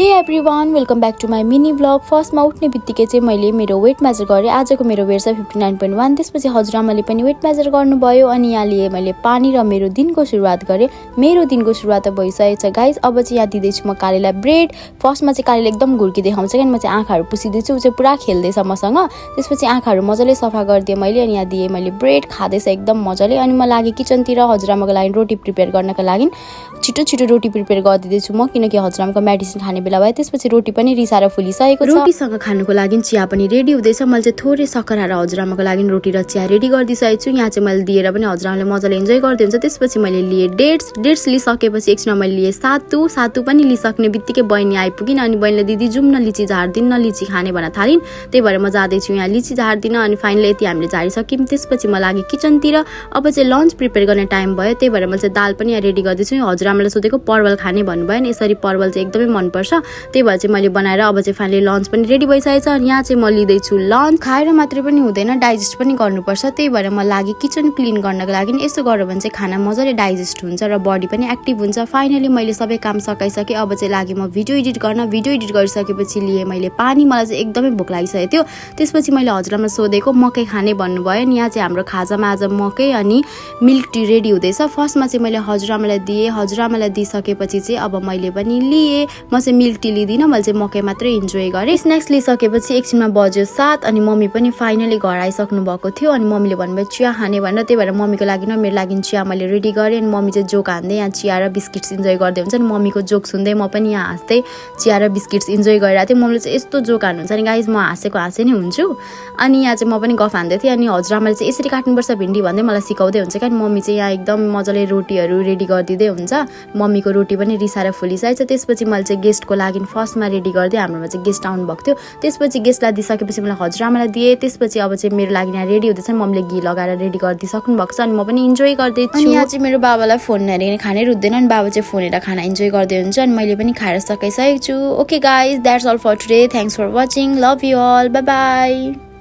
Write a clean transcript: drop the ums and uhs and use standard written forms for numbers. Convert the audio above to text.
हे everyone welcome back to my mini blog. फर्स्टमा उठ्ने बित्तिकै चाहिँ मैले मेरो वेट मेजर गरेँ। आजको मेरो वेट छ 59.1। त्यसपछि हजुरआमाले पनि वेट मेजर गर्नुभयो अनि यहाँ लिए मैले पानी र मेरो दिनको सुरुवात गरेँ। मेरो दिनको सुरुवात त भइसकेको छ गाइज। अब चाहिँ यहाँ दिँदैछु म कालीलाई ब्रेड। फर्स्टमा चाहिँ कालीले एकदम घुर्की देखाउँछ क्या, म चाहिँ आँखाहरू पुसिदिन्छु, ऊ चाहिँ पुरा खेल्दैछ मसँग। त्यसपछि आँखाहरू मजाले सफा गरिदिएँ मैले अनि यहाँ दिएँ मैले ब्रेड, खाँदैछ एकदम मजाले। अनि म लागेँ किचनतिर हजुरआमाको लागि रोटी प्रिपेयर गर्नको लागि। छिटो छिटो रोटी प्रिपेयर गरिदिँदैछु म, किनकि हजुरआमाको मेडिसिन खाने बेला भयो। त्यसपछि रोटी पनि रिसाएर फुलिसकेको छ। रोटीसँग खानुको लागि चिया पनि रेडी हुँदैछ। मैले चाहिँ थोरै सक्खर हालेर हजुरआमाको लागि रोटी र चिया रेडी गरिदिइसकेको छु। यहाँ चाहिँ मैले दिएर पनि हजुरआमाले मजाले इन्जोय गर्दै हुन्छ। त्यसपछि मैले लिएँ डेट्स लिइसकेपछि एकछिनमा मैले लिएँ सातु पनि लिइसक्ने बित्तिकै बहिनी आइपुगिन् अनि बहिनीले दिदी जाउँ न लिची झार्दिन न लिची खाने भन्न थालिन्। त्यही भएर म जाँदैछु यहाँ लिची झार्दिन अनि फाइनली यति हामीले झारिसक्यौँ। त्यसपछि म लागेँ किचनतिर। अब चाहिँ लन्च प्रिपेयर गर्ने टाइम भयो, त्यही भएर मैले चाहिँ दाल पनि यहाँ रेडी गर्दैछु। हजुरआमाले सोधेको परवल खाने भन्नुभयो नि, यसरी परवल चाहिँ एकदमै मनपर्छ, त्यही भएर चाहिँ मैले बनाएर अब चाहिँ फाइनली लन्च पनि रेडी भइसकेको छ। अनि यहाँ चाहिँ म लिँदैछु लन्च। खाएर मात्रै पनि हुँदैन, डाइजेस्ट पनि गर्नुपर्छ, त्यही भएर म लागि किचन क्लिन गर्नको लागि। यसो गर्यो भने चाहिँ खाना मजाले डाइजेस्ट हुन्छ र बडी पनि एक्टिभ हुन्छ। फाइनली मैले सबै काम सकाइसकेँ। अब चाहिँ लागि म भिडियो एडिट गर्न। भिडियो एडिट गरिसकेपछि लिएँ मैले पानी। मलाई चाहिँ एकदमै भोक लागिसकेको थियो। त्यसपछि मैले हजुरआमा सोधेको मकै खाने भन्नुभयो नि। यहाँ चाहिँ हाम्रो खाजामा आज मकै अनि मिल्क टी रेडी हुँदैछ। फर्स्टमा चाहिँ मैले हजुरआमालाई दिएँ। हजुरआमालाई दिइसकेपछि चाहिँ अब मैले पनि लिएँ। म चाहिँ मिल्क टी लिँदिनँ, मैले चाहिँ मकै मात्रै इन्जोय गरेँ। स्न्याक्स लिइसकेपछि एकछिनमा बज्यो 7 अनि मम्मी पनि फाइनली घर आइसक्नु भएको थियो। अनि मम्मीले भन्नुभयो चिया खाने भनेर, त्यही भएर मम्मीको लागि न मेरो लागि चिया मैले रेडी गरेँ। अनि मम्मी चाहिँ जोक हान्दै यहाँ चिया र बिस्किट्स इन्जोय गर्दै हुन्छ नि। मम्मीको जोक सुन्दै म पनि यहाँ हाँस्दै चिया र बिस्किट्स इन्जोय गरिरहेको थिएँ। मम्मीले चाहिँ यस्तो जोक हान्नुहुन्छ नि गाइज, म हाँसे नै हुन्छु। अनि यहाँ चाहिँ म पनि गफ हान्दै थिएँ। अनि हजुरआमाले चाहिँ यसरी काट्नुपर्छ भिन्डी भन्दै मलाई सिकाउँदै हुन्छ क्या। मम्मी चाहिँ यहाँ एकदम मजाले रोटीहरू रेडी गरिदिँदै हुन्छ। मम्मीको रोटी पनि रिसाएर फुलिसकेको छ। त्यसपछि मैले चाहिँ गेस्टको लागि फर्स्टमा रेडी गरिदिएँ। हाम्रोमा चाहिँ गेस्ट आउनु भएको थियो। त्यसपछि गेस्टलाई दिइसकेपछि मैले हजुरआमालाई दिएँ। त्यसपछि अब चाहिँ मेरो लागि यहाँ रेडी हुँदैछ। मम्मीले घी लगाएर रेडी गरिदिइसक्नु भएको छ अनि म पनि इन्जोय गर्दैछु। अनि यहाँ चाहिँ मेरो बाबालाई फोन हेरेर खानै रुच्दैन अनि बाबा चाहिँ फोन हेरेर खाना इन्जोय गर्दै हुन्छ अनि मैले पनि खाएर सकाइसकेको छु। Okay guys, that's all for today. Thanks for watching. Love you all. Bye by.